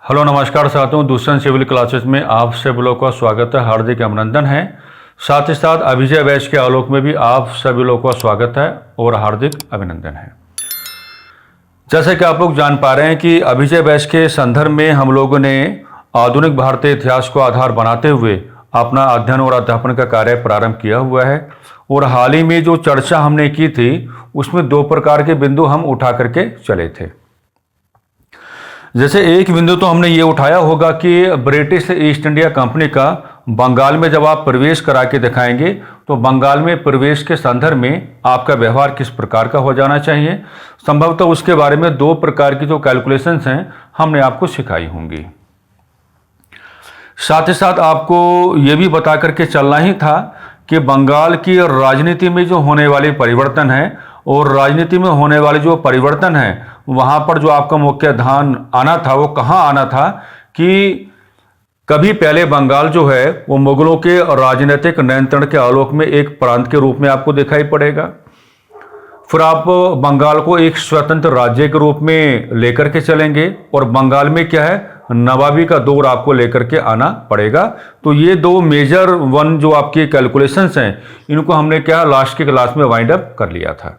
Hello नमस्कार साथियों, दूसरे सिविल क्लासेस में आप सभी लोगों का स्वागत है, हार्दिक अभिनंदन है। साथ ही साथ अभिजय बैच के आलोक में भी आप सभी लोगों का स्वागत है और हार्दिक अभिनंदन है। जैसे कि आप लोग जान पा रहे हैं कि अभिजय बैच के संदर्भ में हम लोगों ने आधुनिक भारतीय इतिहास को आधार बनाते हुए अपना अध्ययन और अध्यापन का कार्य प्रारंभ किया हुआ है। और हाल ही में जो चर्चा हमने की थी उसमें दो प्रकार के बिंदु हम उठा करके चले थे। जैसे एक बिंदु तो हमने ये उठाया होगा कि ब्रिटिश ईस्ट इंडिया कंपनी का बंगाल में जब आप प्रवेश करा के दिखाएंगे तो बंगाल में प्रवेश के संदर्भ में आपका व्यवहार किस प्रकार का हो जाना चाहिए। संभवतः उसके बारे में दो प्रकार की जो कैलकुलेशंस हैं हमने आपको सिखाई होंगी। साथ ही साथ आपको ये भी बता करके चलना ही था कि बंगाल की राजनीति में जो होने वाले परिवर्तन है और राजनीति में होने वाले जो परिवर्तन है वहाँ पर जो आपका मुख्य ध्यान आना था वो कहाँ आना था कि कभी पहले बंगाल जो है वो मुगलों के राजनीतिक नियंत्रण के आलोक में एक प्रांत के रूप में आपको दिखाई पड़ेगा। फिर आप बंगाल को एक स्वतंत्र राज्य के रूप में लेकर के चलेंगे और बंगाल में क्या है नवाबी का दौर आपको लेकर के आना पड़ेगा। तो ये दो मेजर वन जो आपकी कैलकुलेशंस हैं इनको हमने क्या लास्ट की क्लास में वाइंड अप कर लिया था।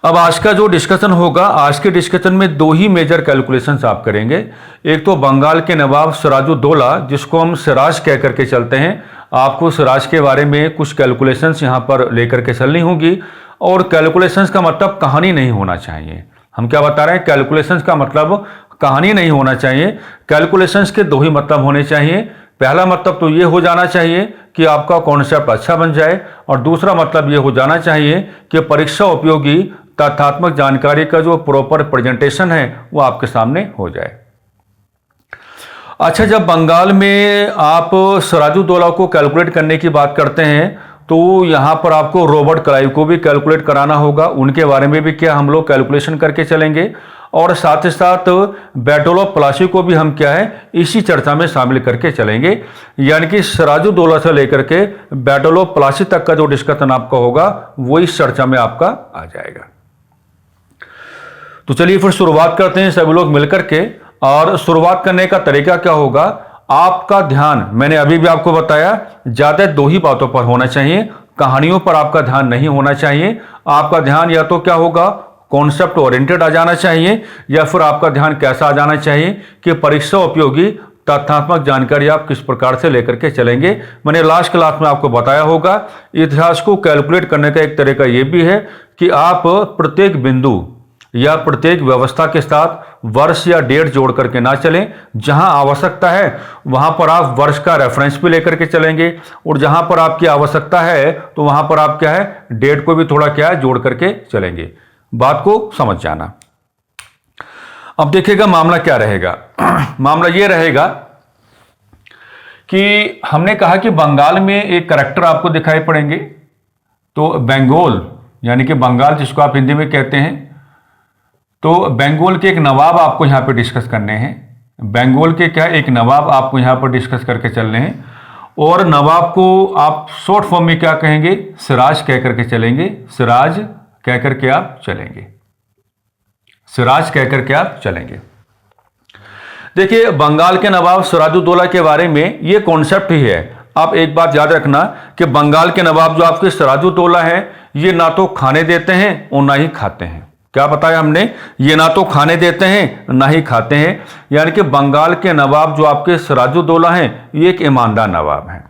अब आज का जो डिस्कशन होगा, आज के डिस्कशन में दो ही मेजर कैलकुलेशंस आप करेंगे। एक तो बंगाल के नवाब सिराजुद्दौला जिसको हम सिराज कह करके चलते हैं, आपको सिराज के बारे में कुछ कैलकुलेशंस यहाँ पर लेकर के चलनी होगी। और कैलकुलेशंस का मतलब कहानी नहीं होना चाहिए। हम क्या बता रहे हैं, कैलकुलेशंस का मतलब कहानी नहीं होना चाहिए। कैलकुलेशंस के दो ही मतलब होने चाहिए। पहला मतलब तो ये हो जाना चाहिए कि आपका कॉन्सेप्ट अच्छा बन जाए और दूसरा मतलब ये हो जाना चाहिए कि परीक्षा उपयोगी तथ्यात्मक जानकारी का जो प्रॉपर प्रेजेंटेशन है वो आपके सामने हो जाए। अच्छा, जब बंगाल में आप सिराजुद्दौला को कैलकुलेट करने की बात करते हैं तो यहाँ पर आपको रॉबर्ट क्लाइव को भी कैलकुलेट कराना होगा। उनके बारे में भी क्या हम लोग कैलकुलेशन करके चलेंगे और साथ ही साथ बैटल ऑफ प्लासी को भी हम क्या है इसी चर्चा में शामिल करके चलेंगे। यानी कि सिराजुद्दौला से लेकर के बैटल ऑफ प्लासी तक का जो डिस्कशन आपका होगा वो इस चर्चा में आपका आ जाएगा। तो चलिए फिर शुरुआत करते हैं सभी लोग मिलकर के। और शुरुआत करने का तरीका क्या होगा, आपका ध्यान मैंने अभी भी आपको बताया ज्यादा दो ही बातों पर होना चाहिए। कहानियों पर आपका ध्यान नहीं होना चाहिए। आपका ध्यान या तो क्या होगा कॉन्सेप्ट ओरिएंटेड आ जाना चाहिए या फिर आपका ध्यान कैसा आ जाना चाहिए कि परीक्षा उपयोगी तथ्यात्मक जानकारी आप किस प्रकार से लेकर के चलेंगे। मैंने लास्ट क्लास में आपको बताया होगा इतिहास को कैलकुलेट करने का एक तरीका यह भी है कि आप प्रत्येक बिंदु या प्रत्येक व्यवस्था के साथ वर्ष या डेट जोड़ करके ना चलें। जहां आवश्यकता है वहां पर आप वर्ष का रेफरेंस भी लेकर के चलेंगे और जहां पर आपकी आवश्यकता है तो वहां पर आप क्या है डेट को भी थोड़ा क्या है जोड़ करके चलेंगे। बात को समझ जाना। अब देखिएगा मामला क्या रहेगा। मामला यह रहेगा कि हमने कहा कि बंगाल में एक करैक्टर आपको दिखाई पड़ेंगे। तो बंगाल यानी कि बंगाल जिसको आप हिंदी में कहते हैं, तो बंगाल के एक नवाब आपको यहां पे डिस्कस करने हैं। बंगाल के क्या एक नवाब आपको यहां पर डिस्कस करके चलने हैं और नवाब को आप शॉर्ट फॉर्म में क्या कहेंगे सिराज कह करके चलेंगे। सिराज कह करके आप चलेंगे। सिराज कह करके आप चलेंगे। देखिए बंगाल के नवाब सिराजुद्दौला के बारे में ये कॉन्सेप्ट ही है। आप एक बात याद रखना कि बंगाल के नवाब जो आपके सिराजुद्दौला है ये ना तो खाने देते हैं और ना ही खाते हैं। क्या बताया हमने, ये ना तो खाने देते हैं ना ही खाते हैं। यानी कि बंगाल के नवाब जो आपके सिराजुद्दौला हैं ये एक ईमानदार नवाब हैं।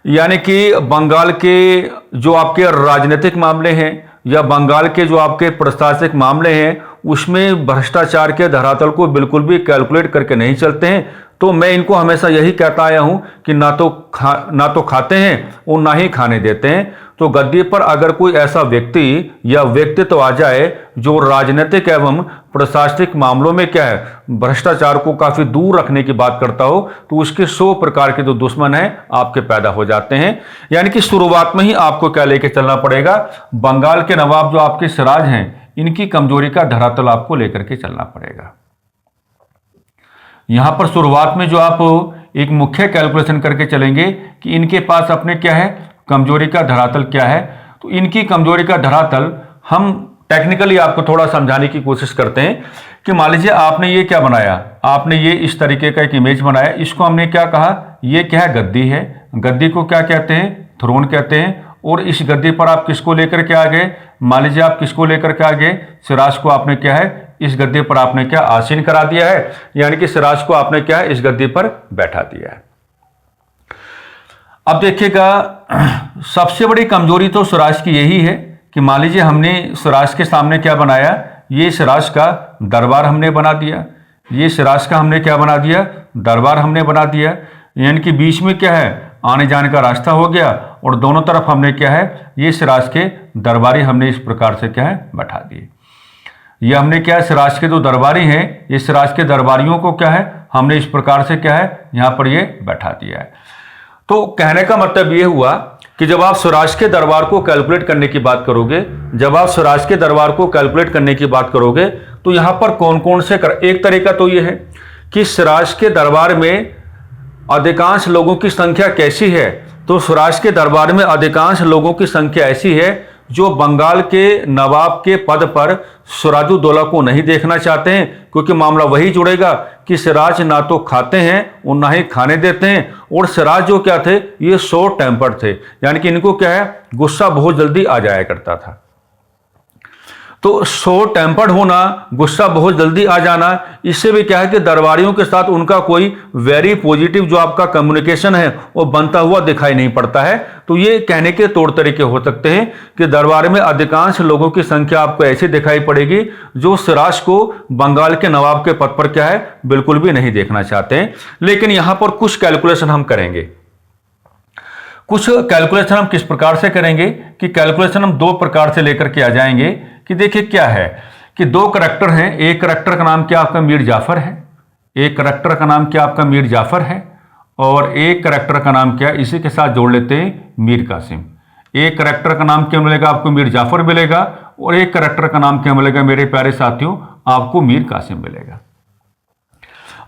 यानी कि बंगाल के जो आपके राजनीतिक मामले हैं या बंगाल के जो आपके प्रशासनिक मामले हैं उसमें भ्रष्टाचार के धरातल को बिल्कुल भी कैलकुलेट करके नहीं चलते हैं। तो मैं इनको हमेशा यही कहता आया हूं कि ना तो खाते हैं और ना ही खाने देते हैं। तो गद्दी पर अगर कोई ऐसा व्यक्ति या व्यक्तित्व आ जाए जो राजनीतिक एवं प्रशासनिक मामलों में क्या है भ्रष्टाचार को काफी दूर रखने की बात करता हो तो उसके 100 प्रकार के जो दुश्मन हैं आपके पैदा हो जाते हैं। यानी कि शुरुआत में ही आपको क्या लेके चलना पड़ेगा, बंगाल के नवाब जो आपके सिराज हैं इनकी कमजोरी का धरातल आपको लेकर के चलना पड़ेगा। यहां पर शुरुआत में जो आप एक मुख्य कैलकुलेशन करके चलेंगे कि इनके पास अपने क्या है कमजोरी का धरातल क्या है। तो इनकी कमजोरी का धरातल हम टेक्निकली आपको थोड़ा समझाने की कोशिश करते हैं कि मान लीजिए आपने ये क्या बनाया, आपने ये इस तरीके का एक इमेज बनाया, इसको हमने क्या कहा, ये क्या है, गद्दी है। गद्दी को क्या कहते हैं, थ्रोन कहते हैं। और इस गद्दी पर आप किसको लेकर के आ गए, मान लीजिए आप किसको लेकर के आ गए, सिराज को आपने क्या है, इस गद्दे पर आपने क्या आसीन करा दिया है, यानी कि सिराज को आपने क्या है, इस गद्दे पर बैठा दिया है। अब देखिएगा, सबसे बड़ी कमजोरी तो सिराज की यही है कि मान लीजिए हमने सिराज के सामने क्या बनाया, ये सिराज का दरबार हमने बना दिया, ये सिराज का हमने क्या बना दिया, दरबार हमने बना दिया। यानी कि बीच में क्या है, आने जाने का रास्ता हो गया, और दोनों तरफ हमने क्या है, ये सिराज के दरबारी हमने इस प्रकार से क्या है, बैठा दिए। ये हमने क्या है, सिराज के जो दरबारी हैं, ये सिराज के दरबारियों को क्या है, हमने इस प्रकार से क्या है, यहाँ पर ये बैठा दिया है। तो कहने का मतलब ये हुआ कि जब आप सिराज के दरबार को कैलकुलेट करने की बात करोगे, जब आप सिराज के दरबार को कैलकुलेट करने की बात करोगे, तो यहाँ पर कौन कौन से एक तरीका तो ये है कि सिराज के दरबार में अधिकांश लोगों की संख्या कैसी है, तो सिराज के दरबार में अधिकांश लोगों की संख्या ऐसी है जो बंगाल के नवाब के पद पर सिराजुद्दौला को नहीं देखना चाहते हैं, क्योंकि मामला वही जुड़ेगा कि सिराज ना तो खाते हैं और ना ही खाने देते हैं, और सिराज जो क्या थे, ये शॉर्ट टेम्पर्ड थे, यानी कि इनको क्या है, गुस्सा बहुत जल्दी आ जाया करता था। तो शॉर्ट टेम्पर्ड होना, गुस्सा बहुत जल्दी आ जाना, इससे भी क्या है कि दरबारियों के साथ उनका कोई वेरी पॉजिटिव जो आपका कम्युनिकेशन है वो बनता हुआ दिखाई नहीं पड़ता है। तो ये कहने के तौर तरीके हो सकते हैं कि दरबार में अधिकांश लोगों की संख्या आपको ऐसी दिखाई पड़ेगी जो सिराज को बंगाल के नवाब के पद पर क्या है, बिल्कुल भी नहीं देखना चाहते हैं। लेकिन यहां पर कुछ कैलकुलेशन हम करेंगे। कुछ कैलकुलेशन हम किस प्रकार से करेंगे कि कैलकुलेशन हम दो प्रकार से लेकर के आ जाएंगे कि देखिए क्या है कि दो करैक्टर हैं, एक करैक्टर का नाम क्या आपका मीर जाफर है, एक करैक्टर का नाम क्या आपका मीर जाफर है, और एक करैक्टर का नाम क्या, इसी के साथ जोड़ लेते हैं, मीर कासिम। एक करैक्टर का नाम क्या मिलेगा आपको, मीर जाफर मिलेगा, और एक करैक्टर का नाम क्या मिलेगा मेरे प्यारे साथियों, आपको मीर कासिम मिलेगा।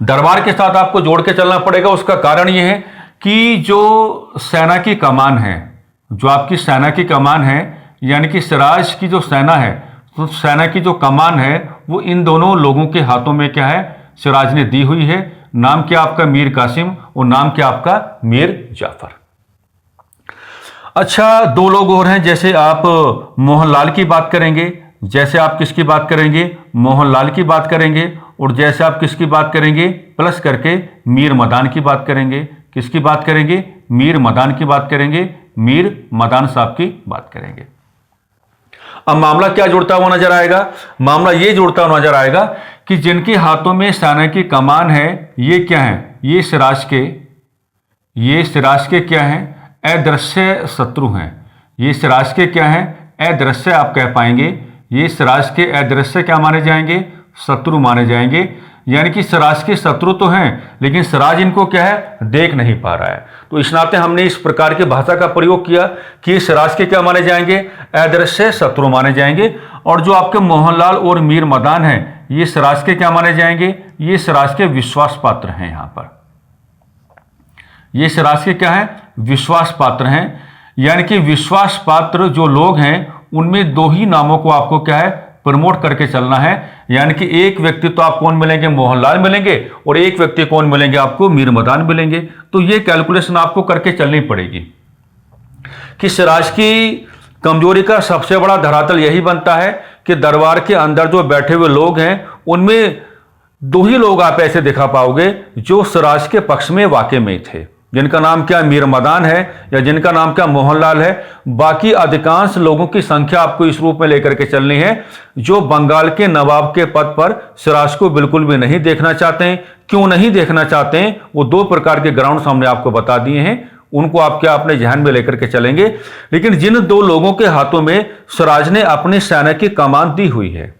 दरबार के साथ आपको जोड़ के चलना पड़ेगा। उसका कारण यह है कि जो सेना की कमान है, जो आपकी सेना की कमान है, यानी कि सिराज की जो सेना है, तो सेना की जो कमान है वो इन दोनों लोगों के हाथों में क्या है, सिराज ने दी हुई है। नाम क्या आपका, मीर कासिम, और नाम क्या आपका, मीर जाफर। अच्छा, दो लोग और हैं, जैसे आप मोहनलाल की बात करेंगे, जैसे आप किसकी बात करेंगे, मोहनलाल की बात करेंगे, और जैसे आप किसकी बात करेंगे, प्लस करके मीर मदान की बात करेंगे। किसकी बात करेंगे, मीर मदान की बात करेंगे, मीर मदान साहब की बात करेंगे। अब मामला क्या जुड़ता हुआ नजर आएगा, मामला ये जुड़ता हुआ नजर आएगा कि जिनके हाथों में सेना की कमान है, ये क्या है, ये सिराज के क्या हैं, अदृश्य शत्रु हैं। ये सिराज के क्या हैं, अदृश्य आप कह पाएंगे, ये सिराज के अदृश्य क्या माने जाएंगे, शत्रु माने जाएंगे। यानी कि सिराज के शत्रु तो हैं, लेकिन सिराज इनको क्या है, देख नहीं पा रहा है। तो इस नाते हमने इस प्रकार की भाषा का प्रयोग किया कि सिराज के क्या माने जाएंगे, अदृश्य शत्रु माने जाएंगे। और जो आपके मोहनलाल और मीर मदान हैं, ये सिराज के क्या माने जाएंगे, ये सिराज के विश्वास पात्र हैं। यहां पर ये सिराज के क्या है, विश्वास पात्र हैं। यानी कि विश्वास पात्र जो लोग हैं, उनमें दो ही नामों को आपको क्या है, प्रमोट करके चलना है। यानी कि एक व्यक्ति तो आप कौन मिलेंगे, मोहनलाल मिलेंगे, और एक व्यक्ति कौन मिलेंगे, आपको मीर मदान मिलेंगे। तो ये कैलकुलेशन आपको करके चलनी पड़ेगी कि सिराज की कमजोरी का सबसे बड़ा धरातल यही बनता है कि दरबार के अंदर जो बैठे हुए लोग हैं, उनमें दो ही लोग आप ऐसे दिखा पाओगे जो सिराज के पक्ष में वाकई में थे, जिनका नाम क्या मीर मदान है या जिनका नाम क्या मोहनलाल है। बाकी अधिकांश लोगों की संख्या आपको इस रूप में लेकर के चलनी है जो बंगाल के नवाब के पद पर सिराज को बिल्कुल भी नहीं देखना चाहते हैं। क्यों नहीं देखना चाहते हैं, वो दो प्रकार के ग्राउंड्स हमने आपको बता दिए हैं, उनको आप क्या अपने ध्यान में लेकर के चलेंगे। लेकिन जिन दो लोगों के हाथों में सिराज ने अपनी सेना की कमान दी हुई है,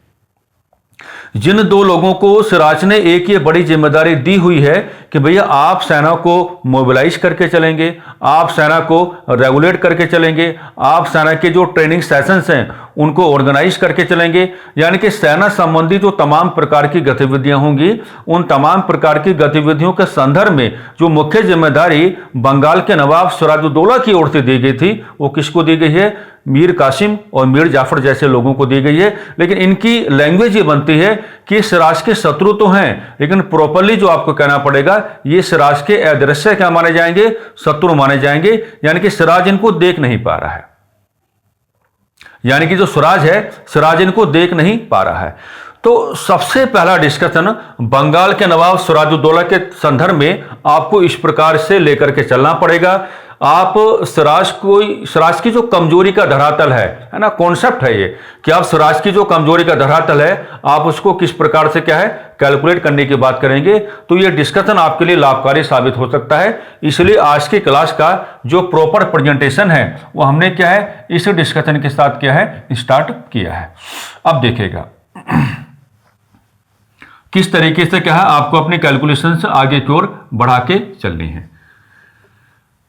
जिन दो लोगों को सिराज ने एक ये बड़ी जिम्मेदारी दी हुई है कि भैया आप सेना को मोबिलाइज करके चलेंगे, आप सेना को रेगुलेट करके चलेंगे, आप सेना के जो ट्रेनिंग सेशंस हैं उनको ऑर्गेनाइज करके चलेंगे। यानी कि सेना संबंधी जो तमाम प्रकार की गतिविधियां होंगी, उन तमाम प्रकार की गतिविधियों के संदर्भ में जो मुख्य जिम्मेदारी बंगाल के नवाब सिराजुद्दौला की ओर से दी गई थी, वो किसको दी गई है? मीर कासिम और मीर जाफर जैसे लोगों को दी गई है। लेकिन इनकी लैंग्वेज ये बनती है कि सिराज के शत्रु तो हैं, लेकिन प्रॉपरली जो आपको कहना पड़ेगा, ये सिराज के अदृश्य क्या माने जाएंगे? शत्रु माने जाएंगे। यानी कि सिराज इनको देख नहीं पा रहा है, यानी कि जो सिराज है, सिराज इनको देख नहीं पा रहा है। तो सबसे पहला डिस्कशन बंगाल के नवाब सिराजुद्दौला के संदर्भ में आपको इस प्रकार से लेकर के चलना पड़ेगा। आप सिराज की जो कमजोरी का धरातल है ना, कॉन्सेप्ट है ये कि आप सिराज की जो कमजोरी का धरातल है, आप उसको किस प्रकार से क्या है कैलकुलेट करने की बात करेंगे। तो ये डिस्कशन आपके लिए लाभकारी साबित हो सकता है। इसलिए आज की क्लास का जो प्रॉपर प्रेजेंटेशन है वो हमने क्या है इस डिस्कशन के साथ क्या है स्टार्ट किया है। अब देखिएगा किस तरीके से क्या है आपको अपनी कैलकुलेशन से आगे की ओर बढ़ा के चलनी है।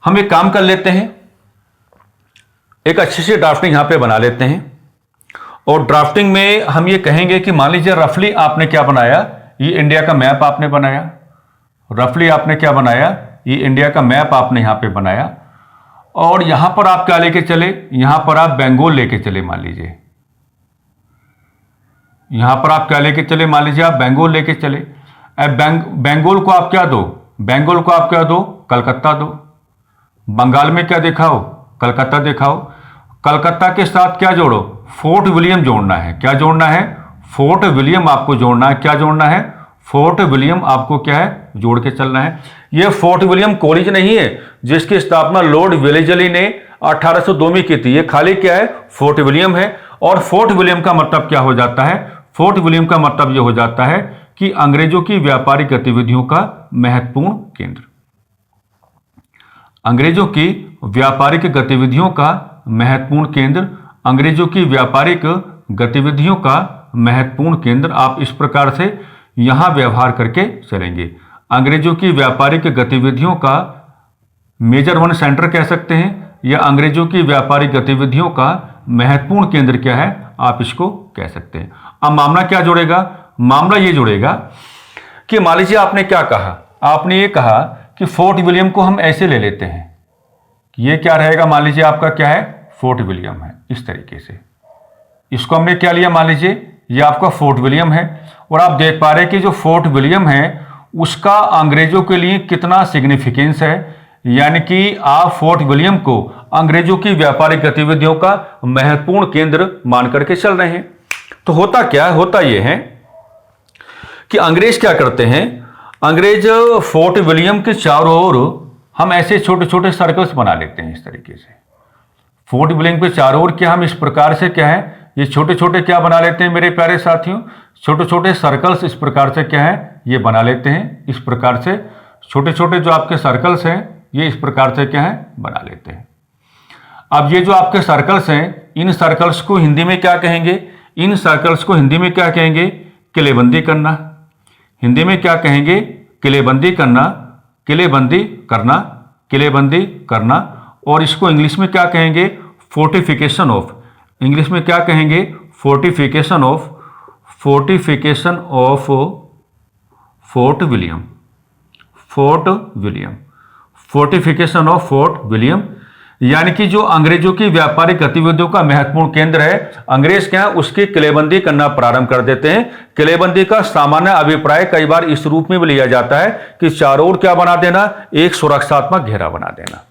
हम एक काम कर लेते हैं, एक अच्छी सी ड्राफ्टिंग यहां पे बना लेते हैं। और ड्राफ्टिंग में हम ये कहेंगे कि मान लीजिए रफली आपने क्या बनाया, ये इंडिया का मैप आपने बनाया। रफली आपने क्या बनाया, ये इंडिया का मैप आपने यहां पे बनाया। और यहां पर आप क्या लेके चले, यहां पर आप बंगाल लेके चले। मान लीजिए यहां पर आप क्या लेके चले, मान लीजिए आप बंगाल लेके चले। अब बंगाल को आप क्या दो, बंगाल को आप क्या दो, कलकत्ता दो। बंगाल में क्या दिखाओ, कलकत्ता दिखाओ। कलकत्ता के साथ क्या जोड़ो, फोर्ट विलियम जोड़ना है। क्या जोड़ना है, फोर्ट विलियम आपको जोड़ना है। क्या जोड़ना है, फोर्ट विलियम आपको क्या है जोड़ के चलना है। यह फोर्ट विलियम कॉलेज नहीं है जिसकी स्थापना लॉर्ड वेलेजली ने 1802 में की थी। यह खाली क्या है, फोर्ट विलियम है। और फोर्ट विलियम का मतलब क्या हो जाता है, फोर्ट विलियम का मतलब यह हो जाता है कि अंग्रेजों की व्यापारिक गतिविधियों का महत्वपूर्ण केंद्र। अंग्रेजों की व्यापारिक गतिविधियों का महत्वपूर्ण केंद्र, अंग्रेजों की व्यापारिक गतिविधियों का महत्वपूर्ण केंद्र। आप इस प्रकार से यहां व्यवहार करके चलेंगे। अंग्रेजों की व्यापारिक गतिविधियों का मेजर वन सेंटर कह सकते हैं, या अंग्रेजों की व्यापारिक गतिविधियों का महत्वपूर्ण केंद्र क्या है, आप इसको कह सकते हैं। अब मामला क्या जुड़ेगा, मामला ये जुड़ेगा कि मान लीजिए आपने क्या कहा, आपने ये कहा कि फोर्ट विलियम को हम ऐसे ले लेते हैं। ये क्या रहेगा, मान लीजिए आपका क्या है, फोर्ट विलियम है। इस तरीके से इसको हमने क्या लिया, मान लीजिए ये आपका फोर्ट विलियम है। और आप देख पा रहे हैं कि जो फोर्ट विलियम है उसका अंग्रेजों के लिए कितना सिग्निफिकेंस है। यानी कि आप फोर्ट विलियम को अंग्रेजों की व्यापारिक गतिविधियों का महत्वपूर्ण केंद्र मान करके चल रहे हैं। तो होता क्या है, होता यह है कि अंग्रेज क्या करते हैं, अंग्रेज फोर्ट विलियम के चारों ओर हम ऐसे छोटे छोटे सर्कल्स बना लेते हैं। इस तरीके से फोर्ट विलियम के चारों ओर क्या हम इस प्रकार से क्या है, ये छोटे छोटे क्या बना लेते हैं मेरे प्यारे साथियों, छोटे छोटे सर्कल्स इस प्रकार से क्या है ये बना लेते हैं। इस प्रकार से छोटे छोटे जो आपके सर्कल्स हैं ये इस प्रकार से क्या है बना लेते हैं। अब ये जो आपके सर्कल्स हैं, इन सर्कल्स को हिंदी में क्या कहेंगे, इन सर्कल्स को हिंदी में क्या कहेंगे, किलेबंदी करना। हिंदी में क्या कहेंगे, किलेबंदी करना, किलेबंदी करना, किलेबंदी करना। और इसको इंग्लिश में क्या कहेंगे, फोर्टिफिकेशन ऑफ। इंग्लिश में क्या कहेंगे, fortification of, fortification of fort William, fort William, fortification of fort William. यानी कि जो अंग्रेजों की व्यापारिक गतिविधियों का महत्वपूर्ण केंद्र है, अंग्रेज क्या है उसकी किलेबंदी करना प्रारंभ कर देते हैं। किलेबंदी का सामान्य अभिप्राय कई बार इस रूप में भी लिया जाता है कि चारों ओर क्या बना देना, एक सुरक्षात्मक घेरा बना देना।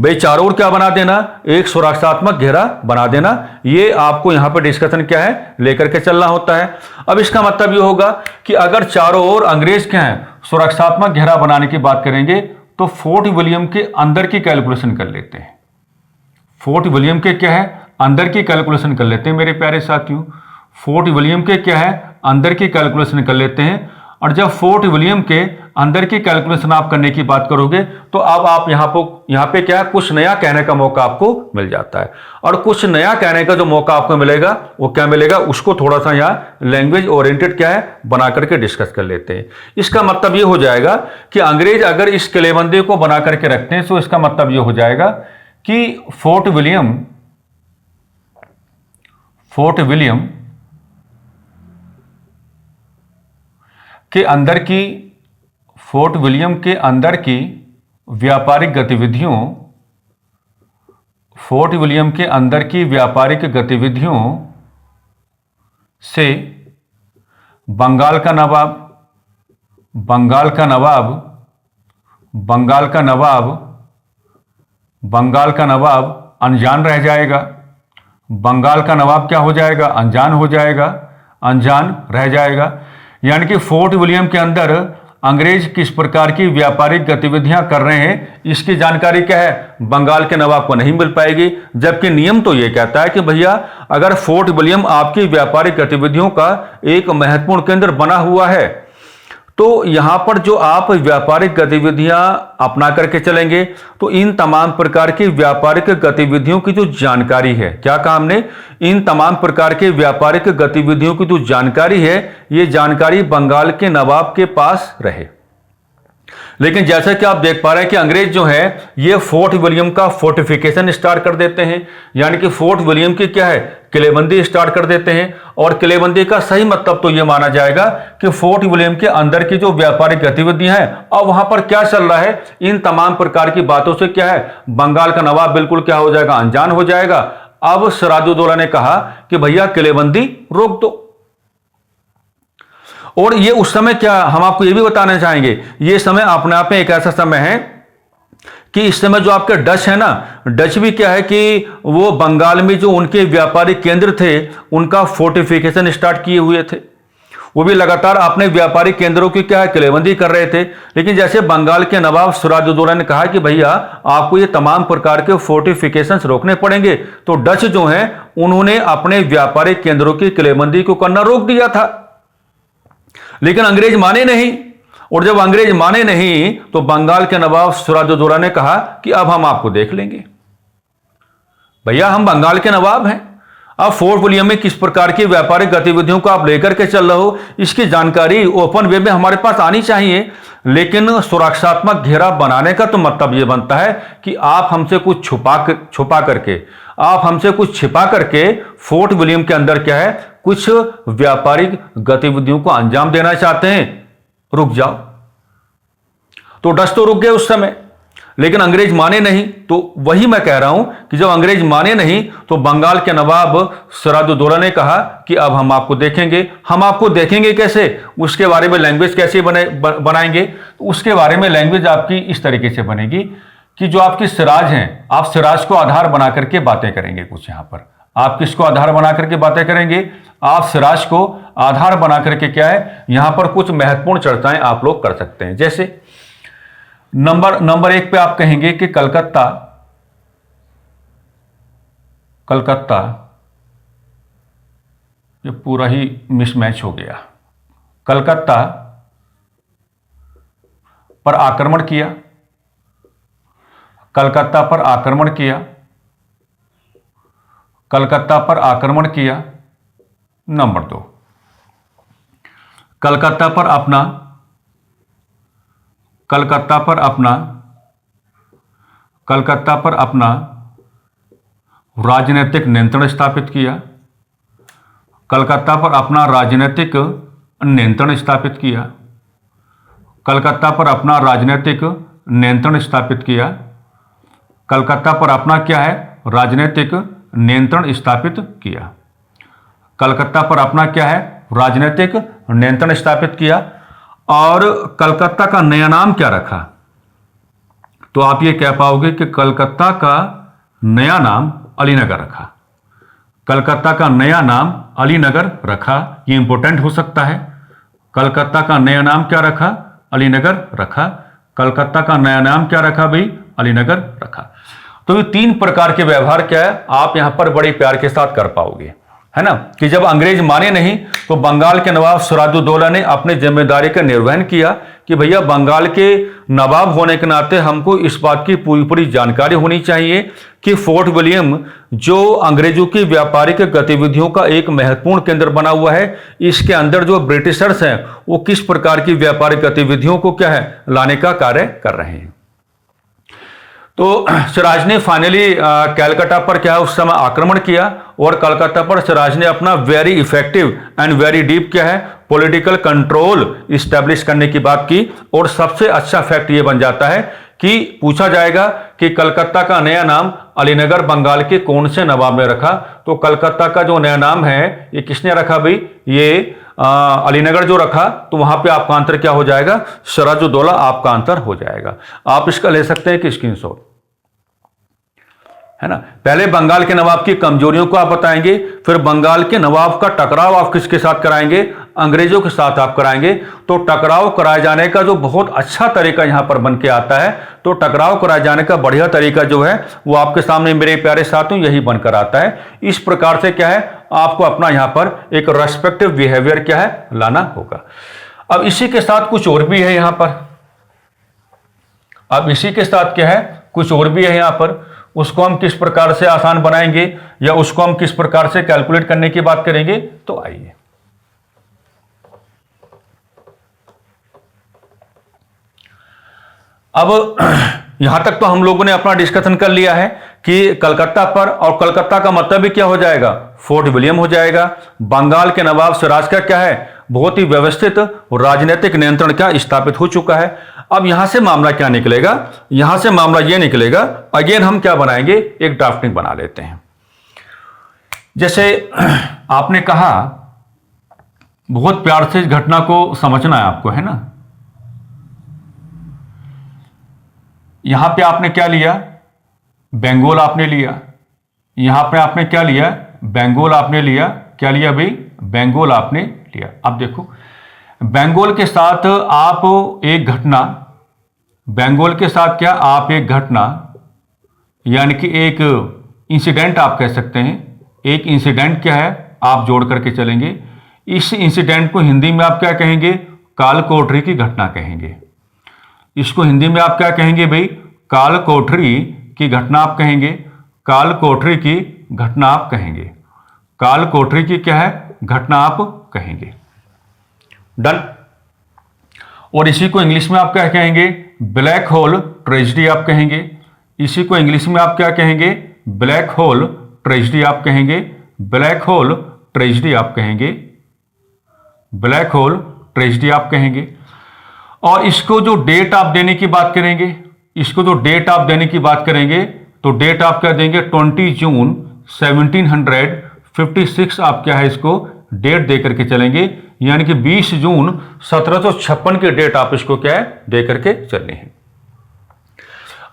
भाई चारों ओर क्या बना देना, एक सुरक्षात्मक घेरा बना देना। ये आपको यहां पर डिस्कशन क्या है लेकर के चलना होता है। अब इसका मतलब ये होगा कि अगर चारों ओर अंग्रेज क्या है सुरक्षात्मक घेरा बनाने की बात करेंगे तो फोर्ट विलियम के अंदर की कैलकुलेशन कर लेते हैं। फोर्ट विलियम के क्या है अंदर की कैलकुलेशन कर लेते हैं मेरे प्यारे साथियों। फोर्ट विलियम के क्या है अंदर की कैलकुलेशन कर लेते हैं। और जब फोर्ट विलियम के अंदर की कैलकुलेशन आप करने की बात करोगे तो अब आप यहाँ पे क्या कुछ नया कहने का मौका आपको मिल जाता है। और कुछ नया कहने का जो मौका आपको मिलेगा वो क्या मिलेगा, उसको थोड़ा सा यहाँ लैंग्वेज ओरिएंटेड क्या है बना करके डिस्कस कर लेते हैं। इसका मतलब ये हो जाएगा कि अंग्रेज अगर इस किलेबंदी को बना करके रखते हैं तो इसका मतलब ये हो जाएगा कि फोर्ट विलियम फोर्ट विलियम के अंदर की फोर्ट विलियम के अंदर की व्यापारिक गतिविधियों फोर्ट विलियम के अंदर की व्यापारिक गतिविधियों से बंगाल का नवाब बंगाल का नवाब बंगाल का नवाब बंगाल का नवाब अनजान रह जाएगा। बंगाल का नवाब क्या हो जाएगा? अनजान हो जाएगा, अनजान रह जाएगा। यानी कि फोर्ट विलियम के अंदर अंग्रेज किस प्रकार की व्यापारिक गतिविधियां कर रहे हैं, इसकी जानकारी क्या है? बंगाल के नवाब को नहीं मिल पाएगी। जबकि नियम तो यह कहता है कि भैया अगर फोर्ट विलियम आपकी व्यापारिक गतिविधियों का एक महत्वपूर्ण केंद्र बना हुआ है तो यहां पर जो आप व्यापारिक गतिविधियां अपना करके चलेंगे तो इन तमाम प्रकार की व्यापारिक गतिविधियों की जो जानकारी है, क्या कहा हमने? इन तमाम प्रकार के व्यापारिक गतिविधियों की जो जानकारी है, ये जानकारी बंगाल के नवाब के पास रहे। लेकिन जैसा कि आप देख पा रहे हैं कि अंग्रेज जो है ये फोर्ट विलियम का फोर्टिफिकेशन स्टार्ट कर देते हैं। यानी कि फोर्ट विलियम की क्या है? किलेबंदी स्टार्ट कर देते हैं। और किलेबंदी का सही मतलब तो यह माना जाएगा कि फोर्ट विलियम के अंदर की जो व्यापारिक गतिविधियां हैं, अब वहां पर क्या चल रहा है, इन तमाम प्रकार की बातों से क्या है, बंगाल का नवाब बिल्कुल क्या हो जाएगा? अनजान हो जाएगा। अब सिराजुद्दौला ने कहा कि भैया किलेबंदी रोक दो। और ये उस समय क्या, हम आपको ये भी बताना चाहेंगे, ये समय अपने आप में एक ऐसा समय है कि इस समय जो आपके डच है ना, डच भी क्या है कि वो बंगाल में जो उनके व्यापारिक केंद्र थे उनका फोर्टिफिकेशन स्टार्ट किए हुए थे। वो भी लगातार अपने व्यापारिक केंद्रों की क्या है, किलेबंदी कर रहे थे। लेकिन जैसे बंगाल के नवाब सिराजुद्दौला ने कहा कि भैया आपको ये तमाम प्रकार के फोर्टिफिकेशंस रोकने पड़ेंगे, तो डच जो हैं उन्होंने अपने व्यापारिक केंद्रों की किलेबंदी को करना रोक दिया था। लेकिन अंग्रेज माने नहीं। और जब अंग्रेज माने नहीं तो बंगाल के नवाब सिराजुद्दौला ने कहा कि अब हम आपको देख लेंगे। भैया हम बंगाल के नवाब हैं, अब फोर्ट विलियम में किस प्रकार की व्यापारिक गतिविधियों को आप लेकर के चल रहे हो, इसकी जानकारी ओपन वे में हमारे पास आनी चाहिए। लेकिन सुरक्षात्मक घेरा बनाने का तो मतलब यह बनता है कि आप हमसे कुछ छुपा करके, आप हमसे कुछ छिपा करके फोर्ट विलियम के अंदर क्या है, कुछ व्यापारिक गतिविधियों को अंजाम देना चाहते हैं, रुक जाओ। तो डच तो रुक गए उस समय, लेकिन अंग्रेज माने नहीं। तो वही मैं कह रहा हूं कि जब अंग्रेज माने नहीं तो बंगाल के नवाब सिराजुद्दौला ने कहा कि अब हम आपको देखेंगे। हम आपको देखेंगे कैसे, उसके बारे में लैंग्वेज कैसे बनाएंगे? तो उसके बारे में लैंग्वेज आपकी इस तरीके से बनेगी कि जो आपकी सिराज हैं, आप सिराज को आधार बना करके बातें करेंगे। कुछ यहां पर आप किसको आधार बना करके बातें करेंगे? आप सिराज को आधार बना करके क्या है, यहां पर कुछ महत्वपूर्ण चर्चाएं आप लोग कर सकते हैं। जैसे नंबर 1 पे आप कहेंगे कि कलकत्ता ये पूरा ही मिसमैच हो गया। कलकत्ता पर आक्रमण किया, कलकत्ता पर आक्रमण किया, कलकत्ता पर आक्रमण किया। नंबर 2, कलकत्ता पर अपना राजनीतिक नियंत्रण स्थापित किया, कलकत्ता पर अपना राजनीतिक नियंत्रण स्थापित किया, कलकत्ता पर अपना राजनीतिक नियंत्रण स्थापित किया, कलकत्ता पर अपना क्या है, राजनीतिक नियंत्रण स्थापित किया, कलकत्ता पर अपना क्या है, राजनीतिक नियंत्रण स्थापित किया। और कलकत्ता का नया नाम क्या रखा? तो आप ये कह पाओगे कि कलकत्ता का नया नाम अलीनगर रखा। कलकत्ता का नया नाम अलीनगर रखा, ये इंपॉर्टेंट हो सकता है। कलकत्ता का नया नाम क्या रखा? अलीनगर रखा। कलकत्ता का नया नाम क्या रखा भाई? अलीनगर रखा। तो ये 3 प्रकार के व्यवहार क्या है, आप यहां पर बड़े प्यार के साथ कर पाओगे, है ना। कि जब अंग्रेज माने नहीं तो बंगाल के नवाब सिराजुद्दौला ने अपनी जिम्मेदारी का निर्वहन किया कि भैया बंगाल के नवाब होने के नाते हमको इस बात की पूरी जानकारी होनी चाहिए कि फोर्ट विलियम जो अंग्रेजों की व्यापारिक गतिविधियों का एक महत्वपूर्ण केंद्र बना हुआ है, इसके अंदर जो ब्रिटिशर्स हैं वो किस प्रकार की व्यापारिक गतिविधियों को क्या है, लाने का कार्य कर रहे हैं। तो सिराज ने फाइनली कैलकाटा पर क्या उस समय आक्रमण किया और कलकत्ता पर सिराज ने अपना very effective and very deep क्या है पॉलिटिकल कंट्रोल इस्टेब्लिश करने की बात की। और सबसे अच्छा फैक्ट ये बन जाता है कि पूछा जाएगा कि कलकत्ता का नया नाम अलीनगर बंगाल के कौन से नवाब ने रखा, तो कलकत्ता का जो नया नाम है ये किसने रखा भाई, ये अलीनगर जो रखा, तो वहां पे आपका आंसर क्या हो जाएगा, सिराजुद्दौला आपका आंसर हो जाएगा। आप इसका ले सकते हैं कि स्क्रीनशॉट, है ना। पहले बंगाल के नवाब की कमजोरियों को आप बताएंगे, फिर बंगाल के नवाब का टकराव आप किसके साथ कराएंगे, अंग्रेजों के साथ आप कराएंगे। तो टकराव कराए जाने का जो बहुत अच्छा तरीका यहां पर बन के आता है, तो टकराव कराए जाने का बढ़िया तरीका जो है वो आपके सामने मेरे प्यारे साथियों यही बनकर आता है। इस प्रकार से क्या है आपको अपना यहां पर एक रेस्पेक्टिव बिहेवियर क्या है लाना होगा। अब इसी के साथ कुछ और भी है यहां पर, अब इसी के साथ क्या है कुछ और भी है यहां पर, उसको हम किस प्रकार से आसान बनाएंगे या उसको हम किस प्रकार से कैलकुलेट करने की बात करेंगे। तो आइए, अब यहां तक तो हम लोगों ने अपना डिस्कशन कर लिया है कि कलकत्ता पर, और कलकत्ता का मतलब भी क्या हो जाएगा, फोर्ट विलियम हो जाएगा। बंगाल के नवाब सिराज का क्या है बहुत ही व्यवस्थित राजनीतिक नियंत्रण क्या स्थापित हो चुका है। अब यहां से मामला क्या निकलेगा, यहां से मामला यह निकलेगा, अगेन हम क्या बनाएंगे एक ड्राफ्टिंग बना लेते हैं। जैसे आपने कहा बहुत प्यार से इस घटना को समझना है आपको, है ना। यहां पे आपने क्या लिया, बंगाल आपने लिया, यहां पे आपने क्या लिया, बंगाल आपने लिया, क्या लिया भाई, बंगाल आपने लिया। अब देखो बंगाल के साथ आप एक घटना, बंगाल के साथ क्या आप एक घटना यानी कि एक इंसिडेंट आप कह सकते हैं, एक इंसिडेंट क्या है आप जोड़ करके चलेंगे। इस इंसिडेंट को हिंदी में आप क्या कहेंगे, काल कोठरी की घटना कहेंगे। इसको हिंदी में आप क्या कहेंगे भाई, काल कोठरी की घटना आप कहेंगे, काल कोठरी की घटना आप कहेंगे, काल कोठरी की क्या है घटना आप कहेंगे। डन। और इसी को इंग्लिश में आप क्या कहेंगे, ब्लैक होल ट्रेजेडी आप कहेंगे। इसी को इंग्लिश में आप क्या कहेंगे, ब्लैक होल ट्रेजेडी आप कहेंगे, ब्लैक होल ट्रेजेडी आप कहेंगे, ब्लैक होल ट्रेजेडी आप कहेंगे। और इसको जो डेट आप देने की बात करेंगे, इसको जो डेट आप देने की बात करेंगे, तो डेट आप क्या देंगे 20 जून 1756 आप क्या है इसको डेट दे करके चलेंगे, यानी कि 20 जून 1756 की डेट आप इसको क्या है दे करके चलनी है।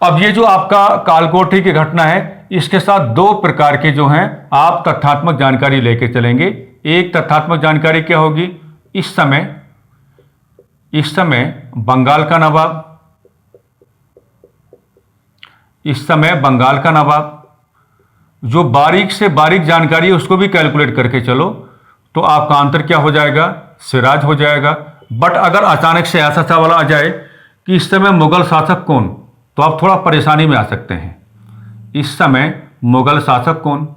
अब ये जो आपका कालकोठरी की घटना है, इसके साथ दो प्रकार के जो हैं आप तथ्यात्मक जानकारी लेके चलेंगे। एक तथ्यात्मक जानकारी क्या होगी, इस समय बंगाल का नवाब, इस समय बंगाल का नवाब, जो बारीक से बारीक जानकारी है उसको भी कैलकुलेट करके चलो तो आपका आंसर क्या हो जाएगा, सिराज हो जाएगा। बट अगर अचानक से ऐसा सवाल आ जाए कि इस समय मुगल शासक कौन, तो आप थोड़ा परेशानी में आ सकते हैं। इस समय मुगल शासक कौन,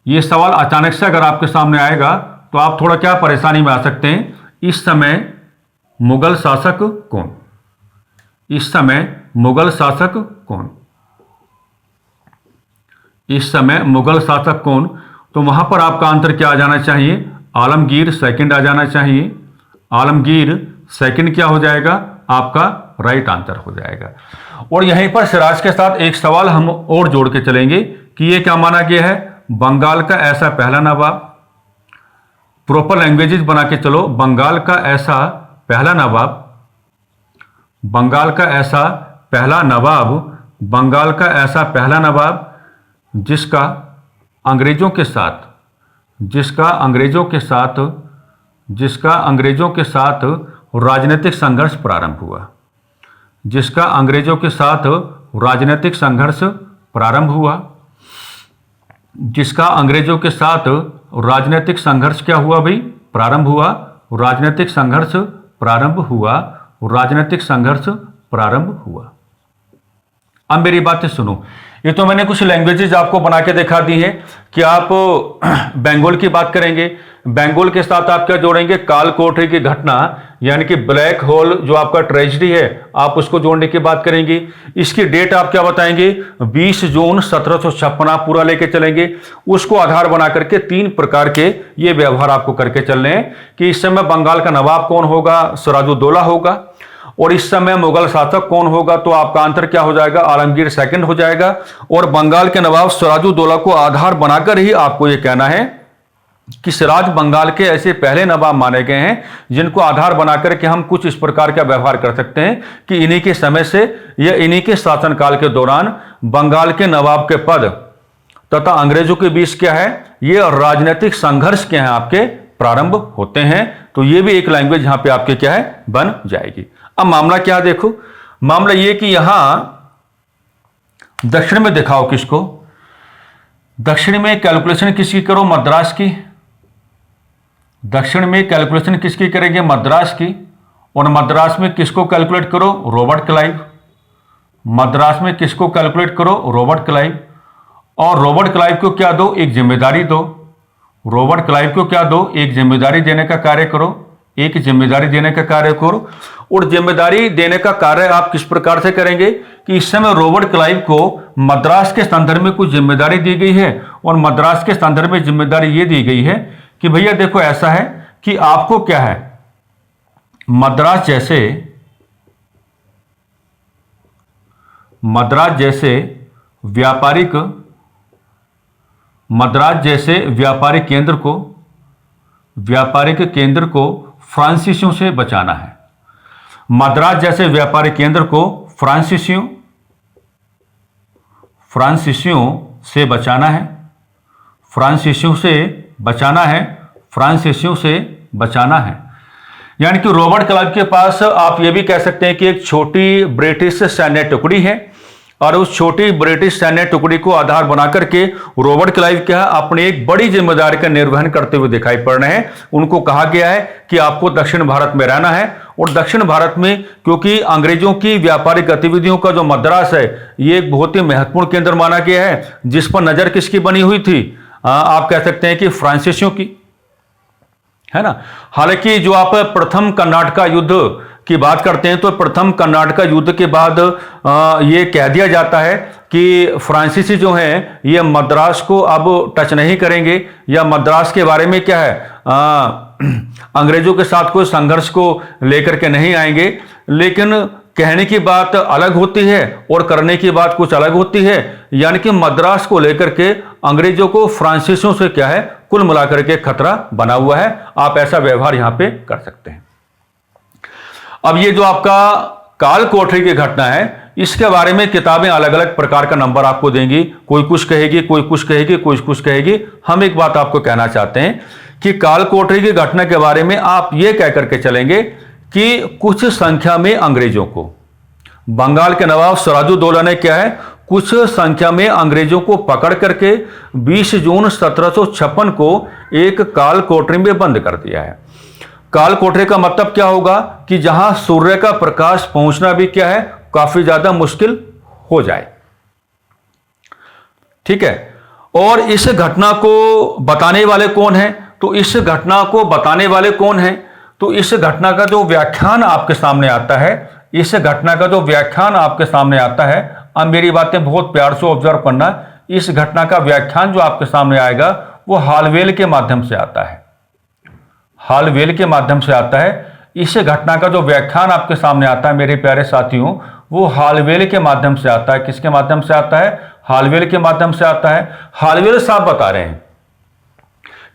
ये सवाल अचानक से अगर आपके सामने आएगा तो आप थोड़ा क्या परेशानी में आ सकते हैं। इस समय मुगल शासक कौन, इस समय मुगल शासक कौन, इस समय मुगल शासक कौन, तो वहां पर आपका आंसर क्या आ जाना चाहिए, आलमगीर सेकंड आ जाना चाहिए। आलमगीर सेकंड क्या हो जाएगा आपका राइट आंसर हो जाएगा। और यहीं पर सिराज के साथ एक सवाल हम और जोड़ के चलेंगे कि ये क्या माना गया है, बंगाल का ऐसा पहला नवाब, प्रॉपर लैंग्वेजेस बना के चलो, बंगाल का ऐसा पहला नवाब, बंगाल का ऐसा पहला नवाब, बंगाल का ऐसा पहला नवाब जिसका अंग्रेजों के साथ, जिसका अंग्रेजों के साथ, जिसका अंग्रेजों के साथ राजनीतिक संघर्ष प्रारंभ हुआ, जिसका अंग्रेजों के साथ राजनीतिक संघर्ष प्रारंभ हुआ, जिसका अंग्रेजों के साथ राजनीतिक संघर्ष क्या हुआ भाई, प्रारंभ हुआ, राजनीतिक संघर्ष प्रारंभ हुआ, राजनीतिक संघर्ष प्रारंभ हुआ। अब मेरी बातें सुनो, ये तो मैंने कुछ लैंग्वेजेज आपको बना के दिखा दी है कि आप बंगाल की बात करेंगे, बेंगोल के साथ आप क्या जोड़ेंगे, काल कोठरी की घटना यानी कि ब्लैक होल जो आपका ट्रेजेडी है, आप उसको जोड़ने की बात करेंगे। इसकी डेट आप क्या बताएंगे, 20 जून 1756 आप पूरा लेके चलेंगे। उसको आधार बना करके 3 प्रकार के ये व्यवहार आपको करके चलने हैं कि इस समय बंगाल का नवाब कौन होगा, सिराजुद्दौला होगा, और इस समय मुगल शासक कौन होगा, तो आपका आंसर क्या हो जाएगा, आलमगीर सेकंड हो जाएगा। और बंगाल के नवाब सिराजुद्दौला को आधार बनाकर ही आपको यह कहना है कि सिराज बंगाल के ऐसे पहले नवाब माने गए हैं जिनको आधार बनाकर के हम कुछ इस प्रकार का व्यवहार कर सकते हैं कि इन्हीं के समय से या इन्हीं के शासनकाल के दौरान बंगाल के नवाब के पद तथा अंग्रेजों के बीच क्या है, ये राजनीतिक संघर्ष के हैं आपके प्रारंभ होते हैं। तो ये भी एक लैंग्वेज यहां पे आपके क्या है, बन जाएगी। अब मामला क्या देखो, मामला ये कि यहां दक्षिण में दिखाओ किसको, दक्षिण में कैलकुलेशन किसकी करो, मद्रास की। दक्षिण में कैलकुलेशन किसकी करेंगे, मद्रास की। और मद्रास में किसको कैलकुलेट करो, रॉबर्ट क्लाइव। मद्रास में किसको कैलकुलेट करो, रॉबर्ट क्लाइव। और रॉबर्ट क्लाइव को क्या दो, एक जिम्मेदारी दो। रॉबर्ट क्लाइव को क्या दो, एक जिम्मेदारी देने का कार्य करो, एक जिम्मेदारी देने का कार्य करो। और जिम्मेदारी देने का कार्य आप किस प्रकार से करेंगे कि इस समय रॉबर्ट क्लाइव को मद्रास के संदर्भ में कुछ जिम्मेदारी दी गई है, और मद्रास के संदर्भ में जिम्मेदारी ये दी गई है कि भैया देखो ऐसा है कि आपको क्या है, मद्रास जैसे व्यापारिक केंद्र को फ्रांसीसियों से बचाना है। मद्रास जैसे व्यापारिक केंद्र को फ्रांसीसियों से बचाना है, फ्रांसीसियों से बचाना है। यानी कि रॉबर्ट क्लाइव के पास आप ये भी कह सकते हैं कि एक छोटी ब्रिटिश सैन्य टुकड़ी है, और उस छोटी ब्रिटिश सैन्य टुकड़ी को आधार बनाकर के रॉबर्ट क्लाइव क्या है, अपनी एक बड़ी जिम्मेदारी का निर्वहन करते हुए दिखाई पड़ रहे हैं। उनको कहा गया है कि आपको दक्षिण भारत में रहना है, और दक्षिण भारत में क्योंकि अंग्रेजों की व्यापारिक गतिविधियों का जो मद्रास है ये एक बहुत ही महत्वपूर्ण केंद्र माना गया है, जिस पर नजर किसकी बनी हुई थी, आप कह सकते हैं कि फ्रांसीसियों की, है ना। हालांकि जो आप प्रथम कर्नाटका युद्ध की बात करते हैं तो प्रथम कर्नाटका युद्ध के बाद ये कह दिया जाता है कि फ्रांसीसी जो हैं ये मद्रास को अब टच नहीं करेंगे, या मद्रास के बारे में क्या है, अंग्रेजों के साथ कोई संघर्ष को लेकर के नहीं आएंगे। लेकिन कहने की बात अलग होती है और करने की बात कुछ अलग होती है। यानी कि मद्रास को लेकर के अंग्रेजों को फ्रांसीसियों से क्या है, कुल मिलाकर के खतरा बना हुआ है। आप ऐसा व्यवहार यहां पे कर सकते हैं। अब ये जो आपका काल कोठरी की घटना है, इसके बारे में किताबें अलग अलग प्रकार का नंबर आपको देंगी, कोई कुछ कहेगी, कोई कुछ कहेगी, कोई कुछ कहेगी। हम एक बात आपको कहना चाहते हैं कि काल कोठरी की घटना के बारे में आप ये कह करके चलेंगे कि कुछ संख्या में अंग्रेजों को, बंगाल के नवाब सिराजुद्दौला ने क्या है, कुछ संख्या में अंग्रेजों को पकड़ करके 20 जून 1756 को एक काल कोठरी में बंद कर दिया है। काल कोठरी का मतलब क्या होगा कि जहां सूर्य का प्रकाश पहुंचना भी क्या है, काफी ज्यादा मुश्किल हो जाए। ठीक है। और इस घटना को बताने वाले कौन हैं, तो इस घटना को बताने वाले कौन हैं, तो इस घटना का जो व्याख्यान आपके सामने आता है, इस घटना का जो व्याख्यान आपके सामने आता है, अब मेरी बातें बहुत प्यार से ऑब्जर्व करना, इस घटना का व्याख्यान जो आपके सामने आएगा वो हालवेल के माध्यम से आता है, हालवेल के माध्यम से आता है। इस घटना का जो व्याख्यान आपके सामने आता है मेरे प्यारे साथियों, वो हालवेल के माध्यम से आता है। किसके माध्यम से आता है, हालवेल के माध्यम से आता है। हालवेल साहब बता रहे हैं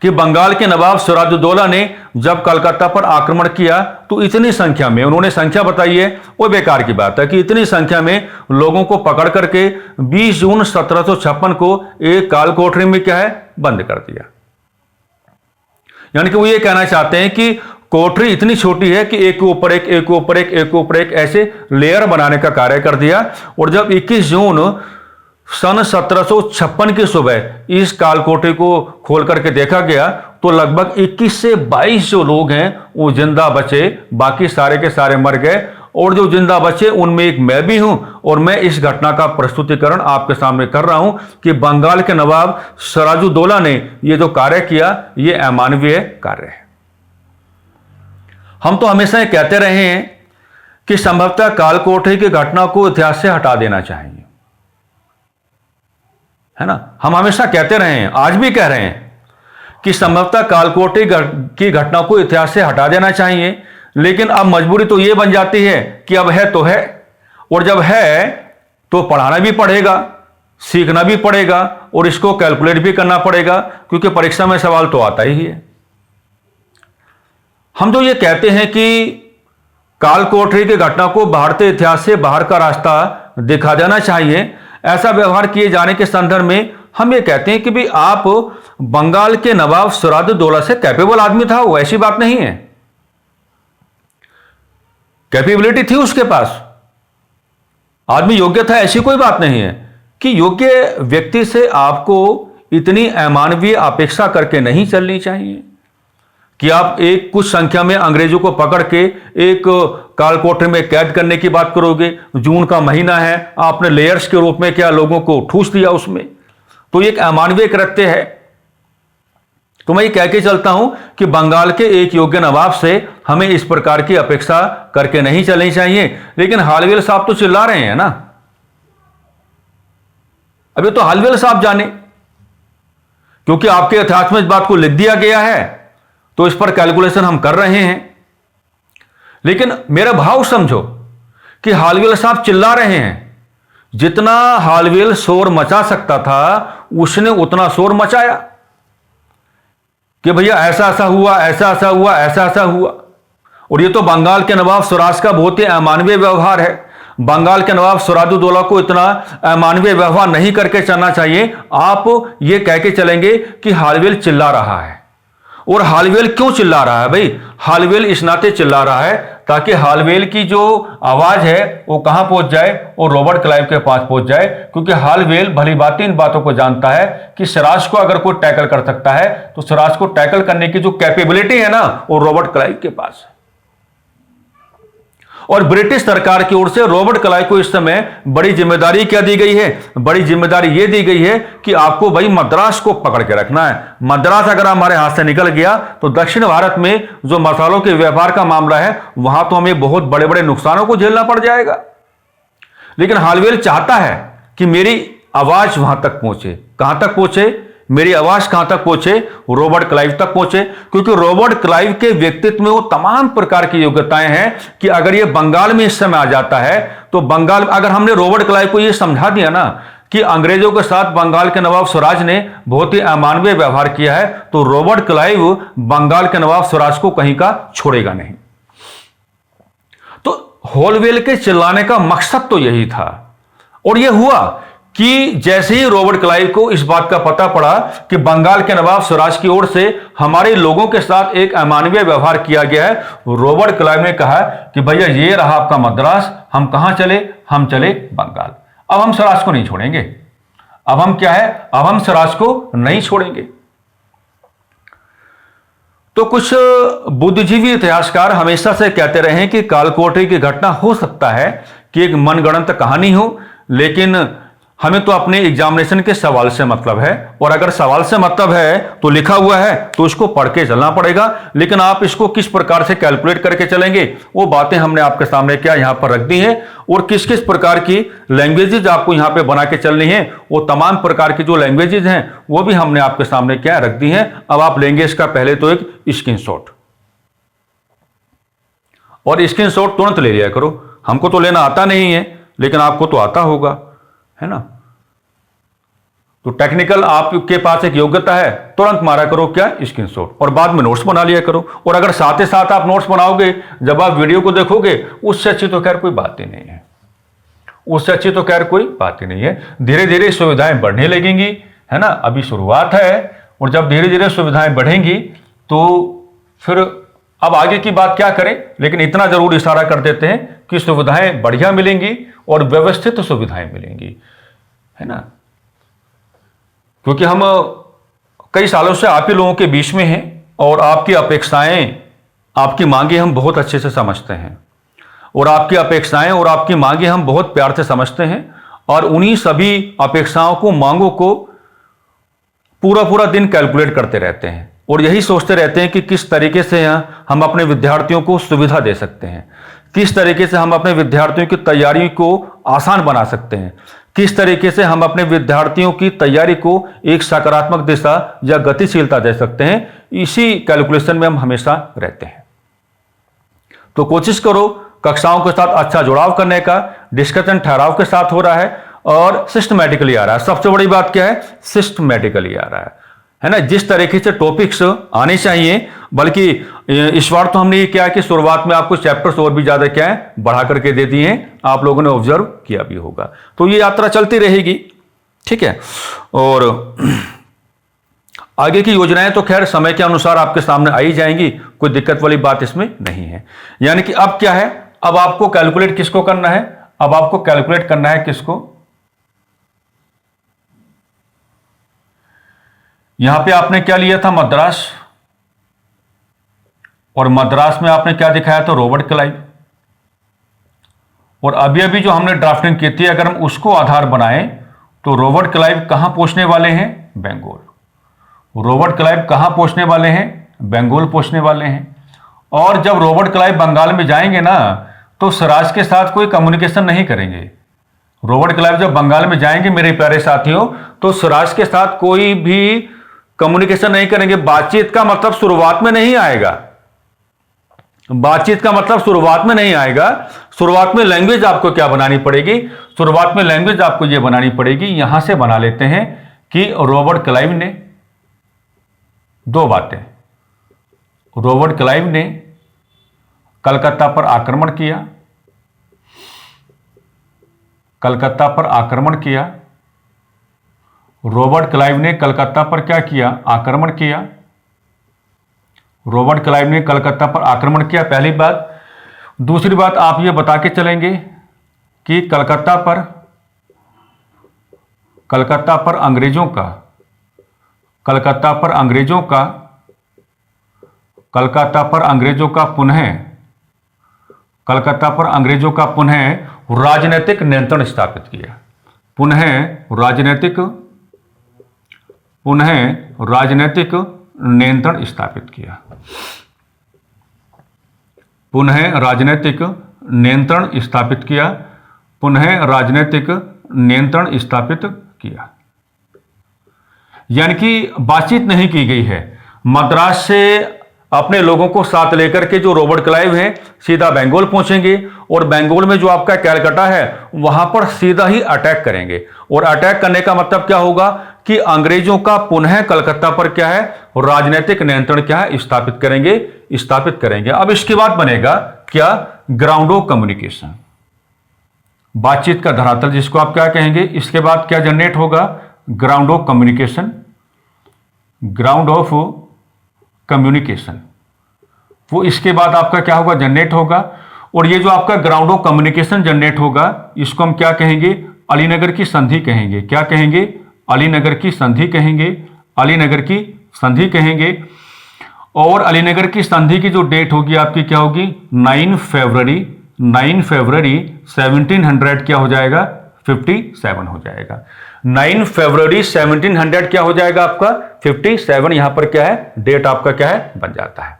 कि बंगाल के नवाब सिराजुद्दौला ने जब कलकत्ता पर आक्रमण किया तो इतनी संख्या में, उन्होंने संख्या बताई है, वो बेकार की बात है कि इतनी संख्या में लोगों को पकड़ करके 20 जून 1756 को एक काल कोठरी में क्या है, बंद कर दिया। यानी कि वो ये कहना चाहते हैं कि कोठरी इतनी छोटी है कि एक के ऊपर एक, एक के ऊपर एक, एक के ऊपर एक ऐसे लेयर बनाने का कार्य कर दिया। और जब 21 जून सन 1756 की सुबह इस काल कोठरी को खोल करके देखा गया तो लगभग 21 से 22 जो लोग हैं वो जिंदा बचे, बाकी सारे के सारे मर गए। और जो जिंदा बचे उनमें एक मैं भी हूं, और मैं इस घटना का प्रस्तुतिकरण आपके सामने कर रहा हूं कि बंगाल के नवाब सिराजुद्दौला ने यह जो कार्य किया यह अमानवीय कार्य है। हम तो हमेशा ये कहते रहे हैं कि संभवतः कालकोठरी की घटना को इतिहास से हटा देना चाहिए, है ना। हम हमेशा कहते रहे हैं, आज भी कह रहे हैं कि संभवतः कालकोठरी की घटना को इतिहास से हटा देना चाहिए, लेकिन अब मजबूरी तो यह बन जाती है कि अब है तो है, और जब है तो पढ़ाना भी पड़ेगा, सीखना भी पड़ेगा, और इसको कैलकुलेट भी करना पड़ेगा, क्योंकि परीक्षा में सवाल तो आता ही है। हम तो ये कहते हैं कि कालकोठरी की घटना को भारतीय इतिहास से बाहर का रास्ता दिखा देना चाहिए। ऐसा व्यवहार किए जाने के संदर्भ में हम ये कहते हैं कि भाई आप बंगाल के नवाब सिराजुद्दौला से कैपेबल आदमी था, वो ऐसी बात नहीं है, कैपेबिलिटी थी उसके पास, आदमी योग्य था, ऐसी कोई बात नहीं है कि योग्य व्यक्ति से आपको इतनी अमानवीय अपेक्षा करके नहीं चलनी चाहिए कि आप एक कुछ संख्या में अंग्रेजों को पकड़ के एक कालकोठरी में कैद करने की बात करोगे। जून का महीना है, आपने लेयर्स के रूप में क्या लोगों को ठूस दिया उसमें, तो एक अमानवीय कृत्य है। तो मैं ये कह के चलता हूं कि बंगाल के एक योग्य नवाब से हमें इस प्रकार की अपेक्षा करके नहीं चलनी चाहिए। लेकिन हालवेल साहब तो चिल्ला रहे हैं ना, अभी तो हालवेल साहब जाने, क्योंकि आपके इतिहास में इस बात को लिख दिया गया है, तो इस पर कैलकुलेशन हम कर रहे हैं। लेकिन मेरा भाव समझो कि हालवेल साहब चिल्ला रहे हैं, जितना हालवेल शोर मचा सकता था उसने उतना शोर मचाया कि भैया ऐसा ऐसा हुआ, ऐसा ऐसा हुआ, ऐसा ऐसा हुआ। और ये तो बंगाल के नवाब सिराज का बहुत ही अमानवीय व्यवहार है। बंगाल के नवाब सिराजुद्दौला को इतना अमानवीय व्यवहार नहीं करके चलना चाहिए। आप ये कह के चलेंगे कि हालवेल चिल्ला रहा है, और हालवेल क्यों चिल्ला रहा है भाई? हालवेल इस नाते चिल्ला रहा है ताकि हालवेल की जो आवाज है वो कहां पहुंच जाए, और रॉबर्ट क्लाइव के पास पहुंच जाए, क्योंकि हालवेल भली बात इन बातों को जानता है कि सिराज को अगर कोई टैकल कर सकता है तो सिराज को टैकल करने की जो कैपेबिलिटी है ना वो रॉबर्ट क्लाइव के पास है। और ब्रिटिश सरकार की ओर से रॉबर्ट क्लाइव को इस समय बड़ी जिम्मेदारी क्या दी गई है? बड़ी जिम्मेदारी यह दी गई है कि आपको भाई मद्रास को पकड़ के रखना है। मद्रास अगर हमारे हाथ से निकल गया तो दक्षिण भारत में जो मसालों के व्यापार का मामला है वहां तो हमें बहुत बड़े बड़े नुकसानों को झेलना पड़ जाएगा। लेकिन हालवेल चाहता है कि मेरी आवाज वहां तक पहुंचे। कहां तक पहुंचे? मेरी आवाज कहां तक पहुंचे? रॉबर्ट क्लाइव तक पहुंचे, क्योंकि रॉबर्ट क्लाइव के व्यक्तित्व में वो तमाम प्रकार की योग्यताएं हैं कि अगर ये बंगाल में इस समय आ जाता है तो बंगाल, अगर हमने रॉबर्ट क्लाइव को ये समझा दिया ना कि अंग्रेजों के साथ बंगाल के नवाब सिराज ने बहुत ही अमानवीय व्यवहार किया है, तो रॉबर्ट क्लाइव बंगाल के नवाब सिराज को कहीं का छोड़ेगा नहीं। तो हालवेल के चिल्लाने का मकसद तो यही था, और यह हुआ कि जैसे ही रॉबर्ट क्लाइव को इस बात का पता पड़ा कि बंगाल के नवाब सिराज की ओर से हमारे लोगों के साथ एक अमानवीय व्यवहार किया गया है, रॉबर्ट क्लाइव ने कहा कि भैया ये रहा आपका मद्रास, हम कहां चले? हम चले बंगाल। अब हम सिराज को नहीं छोड़ेंगे। अब हम क्या है? अब हम सिराज को नहीं छोड़ेंगे। तो कुछ बुद्धिजीवी इतिहासकार हमेशा से कहते रहे हैं कि कालकोठरी की घटना हो सकता है कि एक मनगढ़ंत कहानी हो, लेकिन हमें तो अपने एग्जामिनेशन के सवाल से मतलब है, और अगर सवाल से मतलब है तो लिखा हुआ है तो इसको पढ़ के चलना पड़ेगा। लेकिन आप इसको किस प्रकार से कैलकुलेट करके चलेंगे वो बातें हमने आपके सामने क्या यहां पर रख दी हैं, और किस किस प्रकार की लैंग्वेजेज आपको यहां पे बना के चलनी है, वो तमाम प्रकार की जो लैंग्वेजेज हैं वो भी हमने आपके सामने क्या रख दी हैं। अब आप लेंगे इसका पहले तो एक स्क्रीनशॉट, और स्क्रीनशॉट तुरंत ले लिया करो। हमको तो लेना आता नहीं है, लेकिन आपको तो आता होगा, है ना। तो टेक्निकल आपके पास एक योग्यता है, तुरंत मारा करो क्या? स्क्रीनशॉट, और बाद में नोट्स बना लिया करो। और अगर साथ ही साथ आप नोट्स बनाओगे, जब आप वीडियो को देखोगे, उससे अच्छी तो खैर कोई बात ही नहीं है, उससे अच्छी तो खैर कोई बात ही नहीं है। धीरे धीरे सुविधाएं बढ़ने लगेंगी, है ना। अभी शुरुआत है, और जब धीरे धीरे सुविधाएं बढ़ेंगी तो फिर अब आगे की बात क्या करें, लेकिन इतना जरूर इशारा कर देते हैं कि सुविधाएं बढ़िया मिलेंगी और व्यवस्थित सुविधाएं मिलेंगी, है ना। क्योंकि हम कई सालों से आप ही लोगों के बीच में हैं, और आपकी अपेक्षाएं, आपकी मांगे हम बहुत अच्छे से समझते हैं, और आपकी अपेक्षाएं और आपकी मांगे हम बहुत प्यार से समझते हैं, और उन्हीं सभी अपेक्षाओं को, मांगों को पूरा पूरा दिन कैलकुलेट करते रहते हैं और यही सोचते रहते हैं कि किस तरीके से हम अपने विद्यार्थियों को सुविधा दे सकते हैं, किस तरीके से हम अपने विद्यार्थियों की तैयारी को आसान बना सकते हैं, किस तरीके से हम अपने विद्यार्थियों की तैयारी को एक सकारात्मक दिशा या गतिशीलता दे सकते हैं। इसी कैलकुलेशन में हम हमेशा रहते हैं। तो कोशिश करो कक्षाओं के साथ अच्छा जुड़ाव करने का। डिस्कशन ठहराव के साथ हो रहा है और सिस्टमैटिकली आ रहा है। सबसे बड़ी बात क्या है, सिस्टमैटिकली आ रहा है ना, जिस तरीके से टॉपिक्स आने चाहिए। बल्कि इस बार तो हमने ये किया कि शुरुआत में आपको चैप्टर्स और भी ज्यादा क्या है बढ़ा करके दे दिए हैं, आप लोगों ने ऑब्जर्व किया भी होगा। तो ये यात्रा चलती रहेगी, ठीक है। और आगे की योजनाएं तो खैर समय के अनुसार आपके सामने आई जाएंगी, कोई दिक्कत वाली बात इसमें नहीं है। यानी कि अब क्या है, अब आपको कैलकुलेट किसको करना है, अब आपको कैलकुलेट करना है किसको, यहां पे आपने क्या लिया था, मद्रास, और मद्रास में आपने क्या दिखाया था, रॉबर्ट क्लाइव। और अभी अभी जो हमने ड्राफ्टिंग की थी, अगर हम उसको आधार बनाएं तो रॉबर्ट क्लाइव कहां पहुंचने वाले हैं, बंगाल। रॉबर्ट क्लाइव कहां पहुंचने वाले हैं, बंगाल पहुंचने वाले हैं। और जब रॉबर्ट क्लाइव बंगाल में जाएंगे ना, तो स्वराज के साथ कोई कम्युनिकेशन नहीं करेंगे। रॉबर्ट क्लाइव जब बंगाल में जाएंगे मेरे प्यारे साथियों, तो स्वराज के साथ कोई भी कम्युनिकेशन नहीं करेंगे। बातचीत का मतलब शुरुआत में नहीं आएगा, बातचीत का मतलब शुरुआत में नहीं आएगा। शुरुआत में लैंग्वेज आपको क्या बनानी पड़ेगी, शुरुआत में लैंग्वेज आपको यह बनानी पड़ेगी। यहां से बना लेते हैं कि रॉबर्ट क्लाइव ने दो बातें, रॉबर्ट क्लाइव ने कलकत्ता पर आक्रमण किया, कलकत्ता पर आक्रमण किया। रॉबर्ट क्लाइव ने कलकत्ता पर क्या किया, आक्रमण किया। रॉबर्ट क्लाइव ने कलकत्ता पर आक्रमण किया, पहली बात। दूसरी बात आप ये बता के चलेंगे कि कलकत्ता पर अंग्रेजों का, कलकत्ता पर अंग्रेजों का, कलकत्ता पर अंग्रेजों का पुनः, कलकत्ता पर अंग्रेजों का पुनः राजनीतिक नियंत्रण स्थापित किया, पुनः राजनीतिक नियंत्रण स्थापित किया, पुनः राजनीतिक नियंत्रण स्थापित किया, पुनः राजनीतिक नियंत्रण स्थापित किया। यानी कि बातचीत नहीं की गई है। मद्रास से अपने लोगों को साथ लेकर के जो रॉबर्ट क्लाइव हैं सीधा बंगाल पहुंचेंगे, और बंगाल में जो आपका कैलकाटा है वहां पर सीधा ही अटैक करेंगे। और अटैक करने का मतलब क्या होगा कि अंग्रेजों का पुनः कलकत्ता पर क्या है, राजनीतिक नियंत्रण क्या है, स्थापित करेंगे। अब इसके बाद बनेगा क्या, ग्राउंड ऑफ कम्युनिकेशन, बातचीत का धरातल जिसको आप क्या कहेंगे। इसके बाद क्या जनरेट होगा, ground of communication, ground of communication, वो इसके बाद आपका क्या होगा, जनरेट होगा। और ये जो आपका ग्राउंड ऑफ कम्युनिकेशन जनरेट होगा, इसको हम क्या कहेंगे, अलीनगर की संधि कहेंगे। क्या कहेंगे, अलीनगर की संधि कहेंगे, अलीनगर की संधि कहेंगे। और अलीनगर की संधि की जो डेट होगी आपकी क्या होगी, 9 फरवरी 1700 क्या हो जाएगा, 57 हो जाएगा। 9 फरवरी 1700 क्या हो जाएगा आपका, 57। यहां पर क्या है, डेट आपका क्या है, बन जाता है।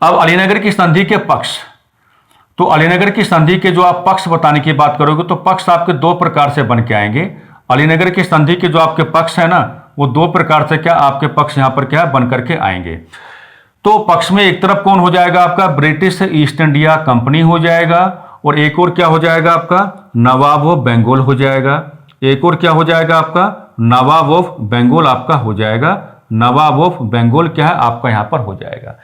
अब अलीनगर की संधि के पक्ष, तो अलीनगर की संधि के जो आप पक्ष बताने की बात करोगे तो पक्ष आपके दो प्रकार से बन के आएंगे। अलीनगर की संधि के जो आपके पक्ष है ना, वो दो प्रकार से क्या आपके पक्ष यहां पर क्या बन करके आएंगे। तो पक्ष में एक तरफ कौन हो जाएगा आपका, ब्रिटिश ईस्ट इंडिया कंपनी हो जाएगा, और एक और क्या हो जाएगा आपका, नवाब ऑफ बंगाल हो जाएगा। एक और क्या हो जाएगा आपका, नवाब ऑफ बंगाल आपका हो जाएगा। नवाब ऑफ बंगाल क्या है आपका यहां पर हो जाएगा।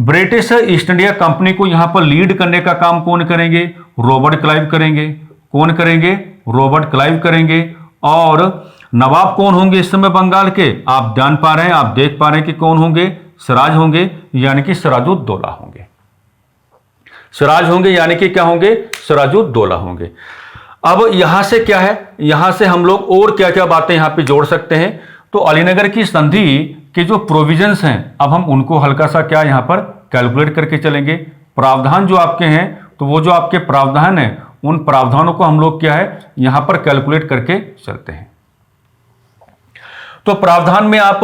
ब्रिटिश ईस्ट इंडिया कंपनी को यहां पर लीड करने का काम कौन करेंगे, रॉबर्ट क्लाइव करेंगे। कौन करेंगे, रॉबर्ट क्लाइव करेंगे। और नवाब कौन होंगे इस समय बंगाल के, आप जान पा रहे हैं, आप देख पा रहे हैं कि कौन होंगे, सिराज होंगे, यानी कि सिराजुद्दौला होंगे। सिराज होंगे यानी कि क्या होंगे, सिराजुद्दौला होंगे। अब यहां से क्या है, यहां से हम लोग और क्या क्या बातें यहां पे जोड़ सकते हैं। तो अलीनगर की संधि के जो प्रोविजंस हैं, अब हम उनको हल्का सा क्या यहां पर कैलकुलेट करके चलेंगे। प्रावधान जो आपके हैं तो वो जो आपके प्रावधान है उन प्रावधानों को हम लोग क्या है यहां पर कैलकुलेट करके चलते हैं। तो प्रावधान में आप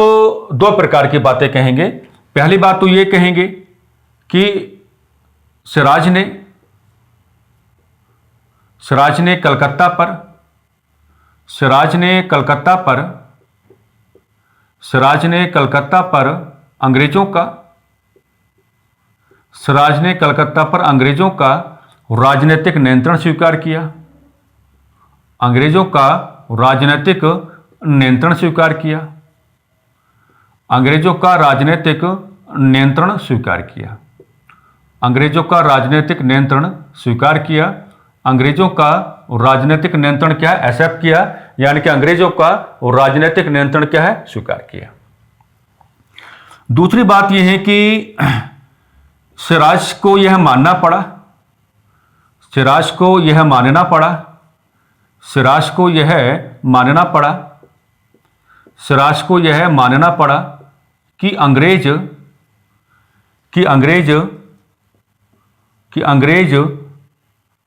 दो प्रकार की बातें कहेंगे। पहली बात तो ये कहेंगे कि सिराज ने कलकत्ता पर अंग्रेजों का राजनीतिक नियंत्रण स्वीकार किया। अंग्रेजों का राजनीतिक नियंत्रण स्वीकार किया। अंग्रेजों का राजनीतिक नियंत्रण स्वीकार किया। अंग्रेजों का राजनीतिक नियंत्रण स्वीकार किया। अंग्रेजों का राजनीतिक नियंत्रण क्या है, एक्सेप्ट किया, यानी कि अंग्रेजों का राजनीतिक नियंत्रण क्या है, स्वीकार किया। दूसरी बात यह है कि सिराज को यह मानना पड़ा, सिराज को यह मानना पड़ा, सिराज को यह मानना पड़ा, सिराज को यह मानना पड़ा कि अंग्रेज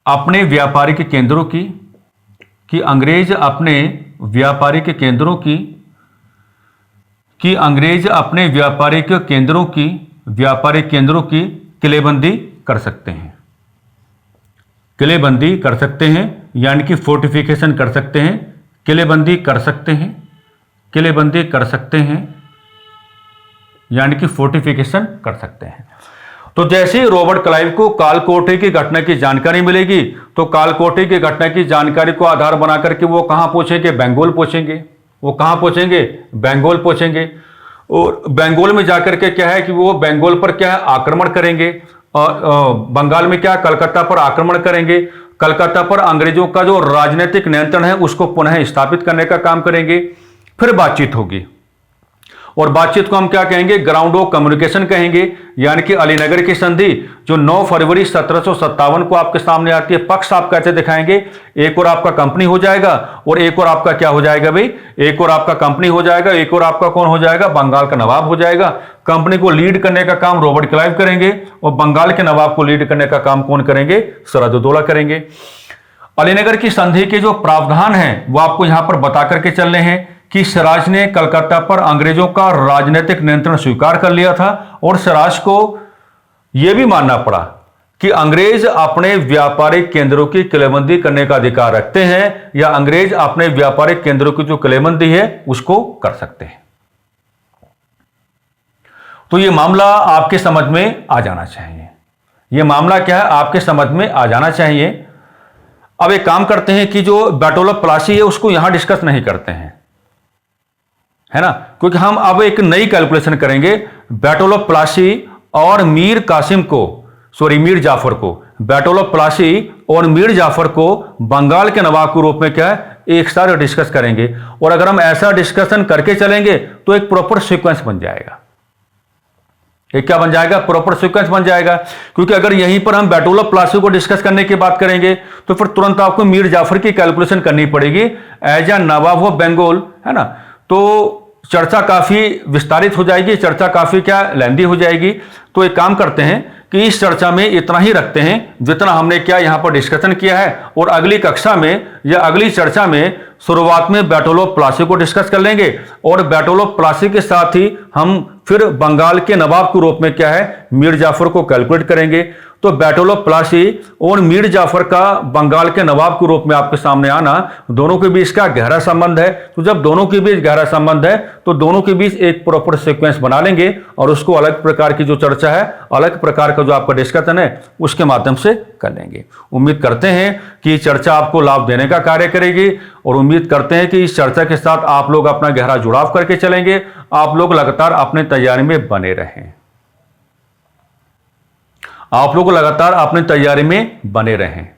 अपने व्यापारिक केंद्रों की, कि अंग्रेज अपने व्यापारिक केंद्रों की, कि अंग्रेज अपने व्यापारिक केंद्रों की किलेबंदी कर सकते हैं, किलेबंदी कर सकते हैं, यानी कि फोर्टिफिकेशन कर सकते हैं, किलेबंदी कर सकते हैं, किलेबंदी कर सकते हैं, यानी कि फोर्टिफिकेशन कर सकते हैं। तो जैसे ही रॉबर्ट क्लाइव को कालकोठे की घटना की जानकारी मिलेगी तो कालकोठे की घटना की जानकारी को आधार बना करके वो कहां पहुंचेंगे, बंगाल पहुंचेंगे। वो कहां पहुंचेंगे, बंगाल पहुंचेंगे। और बंगाल में जाकर के क्या है कि वो बंगाल पर क्या है आक्रमण करेंगे, और बंगाल में क्या कलकत्ता पर आक्रमण करेंगे। कलकत्ता पर अंग्रेजों का जो राजनीतिक नियंत्रण है उसको पुनः स्थापित करने का काम करेंगे। फिर बातचीत होगी, और बातचीत को हम क्या कहेंगे, ग्राउंड ऑफ कम्युनिकेशन कहेंगे, यानी कि अलीनगर की संधि जो 9 फरवरी 1757 को आपके सामने आती है, पक्ष आप कैसे दिखाएंगे, एक और आपका कंपनी हो जाएगा और एक और आपका क्या हो जाएगा भाई, एक और आपका कंपनी हो जाएगा, एक और आपका कौन हो जाएगा, बंगाल का नवाब हो जाएगा। कंपनी को लीड करने का काम रॉबर्ट क्लाइव करेंगे और बंगाल के नवाब को लीड करने का काम कौन करेंगे, सिराजुद्दौला करेंगे। अलीनगर की संधि के जो प्रावधान है वो आपको यहां पर बता करके चल रहे हैं कि सिराज ने कलकत्ता पर अंग्रेजों का राजनीतिक नियंत्रण स्वीकार कर लिया था, और सिराज को यह भी मानना पड़ा कि अंग्रेज अपने व्यापारिक केंद्रों की किलेबंदी करने का अधिकार रखते हैं, या अंग्रेज अपने व्यापारिक केंद्रों की जो किलेबंदी है उसको कर सकते हैं। तो यह मामला आपके समझ में आ जाना चाहिए। यह मामला क्या है, आपके समझ में आ जाना चाहिए। अब एक काम करते हैं कि जो बैटल ऑफ प्लासी है उसको यहां डिस्कस नहीं करते हैं, है ना, क्योंकि हम अब एक नई कैलकुलेशन करेंगे। बैटल ऑफ प्लासी और मीर जाफर को, बैटल ऑफ प्लासी और मीर जाफर को बंगाल के नवाब के रूप में क्या है एक साथ डिस्कस करेंगे। और अगर हम ऐसा डिस्कशन करके चलेंगे तो एक प्रॉपर सीक्वेंस बन जाएगा। एक क्या बन जाएगा, प्रॉपर सीक्वेंस बन जाएगा। क्योंकि अगर यहीं पर हम बैटल ऑफ प्लासी को डिस्कस करने की बात करेंगे तो फिर तुरंत आपको मीर जाफर की कैलकुलेशन करनी पड़ेगी as a Nawab of Bengal, है ना। तो चर्चा काफी विस्तारित हो जाएगी, चर्चा काफी क्या लेंदी हो जाएगी। तो एक काम करते हैं कि इस चर्चा में इतना ही रखते हैं जितना हमने क्या यहां पर डिस्कशन किया है, और अगली कक्षा में या अगली चर्चा में शुरुआत में बैटल ऑफ प्लासी को डिस्कस कर लेंगे, और बैटल ऑफ प्लासी के साथ ही हम फिर बंगाल के नवाब के रूप में क्या है मीर जाफर को कैलकुलेट करेंगे। तो बैटल ऑफ प्लासी और मीर जाफर का बंगाल के नवाब के रूप में आपके सामने आना, दोनों के बीच का गहरा संबंध है। तो जब दोनों के बीच गहरा संबंध है तो दोनों के बीच एक प्रॉपर सीक्वेंस बना लेंगे, और उसको अलग प्रकार की जो चर्चा है, अलग प्रकार का जो आपका डिस्कशन है उसके माध्यम से कर लेंगे। उम्मीद करते हैं कि चर्चा आपको लाभ देने का कार्य करेगी, और उम्मीद करते हैं कि इस चर्चा के साथ आप लोग अपना गहरा जुड़ाव करके चलेंगे। आप लोग लगातार अपने तैयारी में बने रहें, आप लोग लगातार अपनी तैयारी में बने रहें,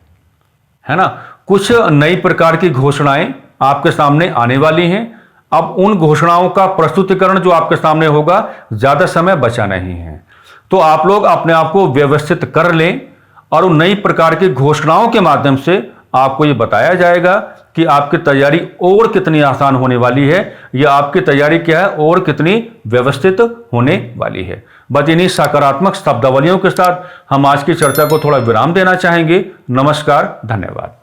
है ना। कुछ नई प्रकार की घोषणाएं आपके सामने आने वाली हैं। अब उन घोषणाओं का प्रस्तुतिकरण जो आपके सामने होगा, ज्यादा समय बचा नहीं है, तो आप लोग अपने आप को व्यवस्थित कर लें और उन नई प्रकार की घोषणाओं के माध्यम से आपको ये बताया जाएगा कि आपकी तैयारी और कितनी आसान होने वाली है, या आपकी तैयारी क्या है और कितनी व्यवस्थित होने वाली है। बस इन्हीं सकारात्मक शब्दावलियों के साथ हम आज की चर्चा को थोड़ा विराम देना चाहेंगे। नमस्कार, धन्यवाद।